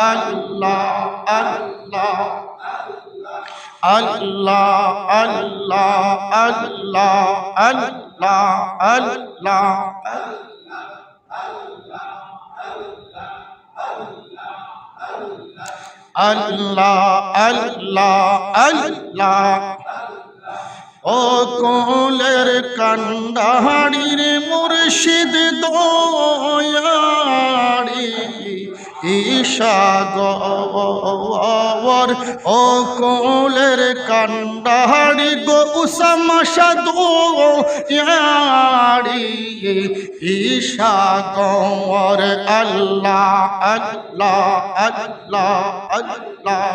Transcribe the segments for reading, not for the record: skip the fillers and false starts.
আল্লাহ আল্লাহ আল্লাহ আল্লাহ আল্লাহ আল্লাহ আল্লাহ আল্লাহ আল্লাহ আল্লাহ ও কোলের কান্ডাহাড়ির মুর্শিদ দয়াড়ি ঈশাগর ও কোলের কান্ডাহাড়ি গো উসামাশা দয়াড়ি ঈশাগর আল্লাহ আল্লাহ আল্লাহ আল্লাহ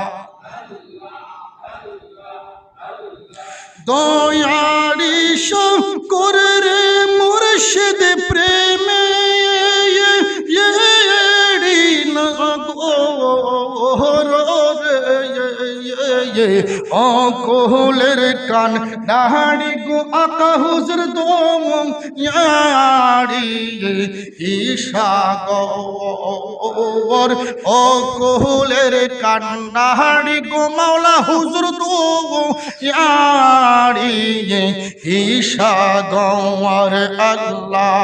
দয়াড়ি শঙ্কর রে মুর্শিদ প্রেমে অকোলের কান ডাহাড়ি গো আকা হুজুর দয়াড়ি ঈশাগর অকোলের কান ডাহাড়ি গো মাওলা হুজুর দয়াড়ি ঈশাগর আল্লাহ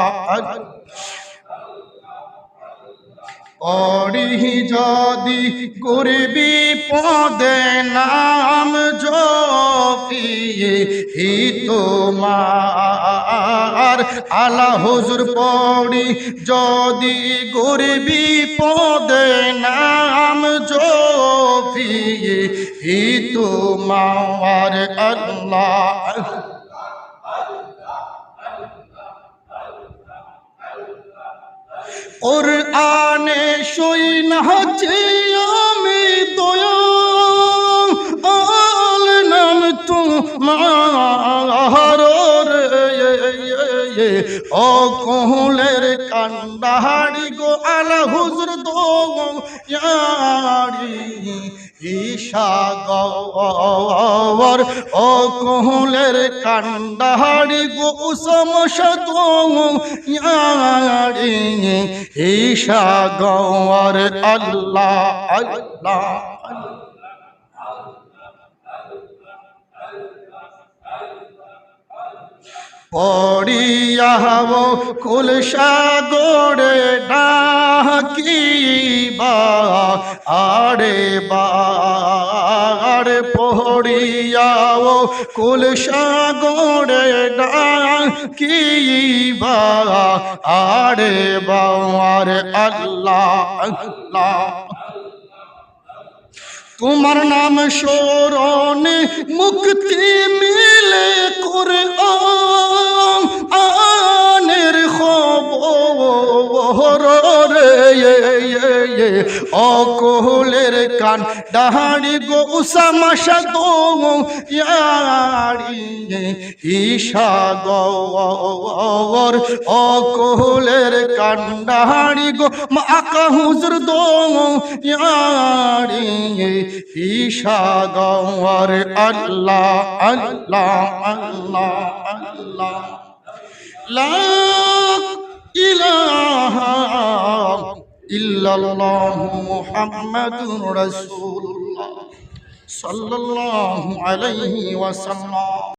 পড়ি যদি করবি পদে নাম জপিয়ে হি তোমার আলা হুজুর পড়ি যদি করবি পদে নাম জপিয়ে হি তোমার আল্লাহ কুরআনে শুইনা আমি দয়াল নাম তোমার রে ও কোলের কান্ডাহাড়ি গো আলা হুজুর দয়াড়ি ঈশাগর ও কোলের কান্ডাহাড়ি গো উসমশা দয়াড়ি ঈশাগর আল্লাহ আল্লাহ পড়িয়াও কুল সাগরে ডাকিবা আরে বার পড়িয়াও কুল সাগরে ডাকিবা আরে বার আল্লাহ আল্লাহ তোমার নাম স্মরণে মুক্তি মিলে কুরআনের খবর রে অকোলের কান ডাহাড়ি গো উসামাশা দয়াড়ি ঈশাগর অকোলের কান ডাহাড়ি গো আকা হুজুর দয়াড়ি ঈশাগর আল্লাহ আল্লাহ আল্লাহ আল্লাহ লা ইলাহা ইল্লাল্লাহু মুহাম্মাদুর রাসূলুল্লাহ সাল্লাল্লাহু আলাইহি ওয়াসাল্লাম।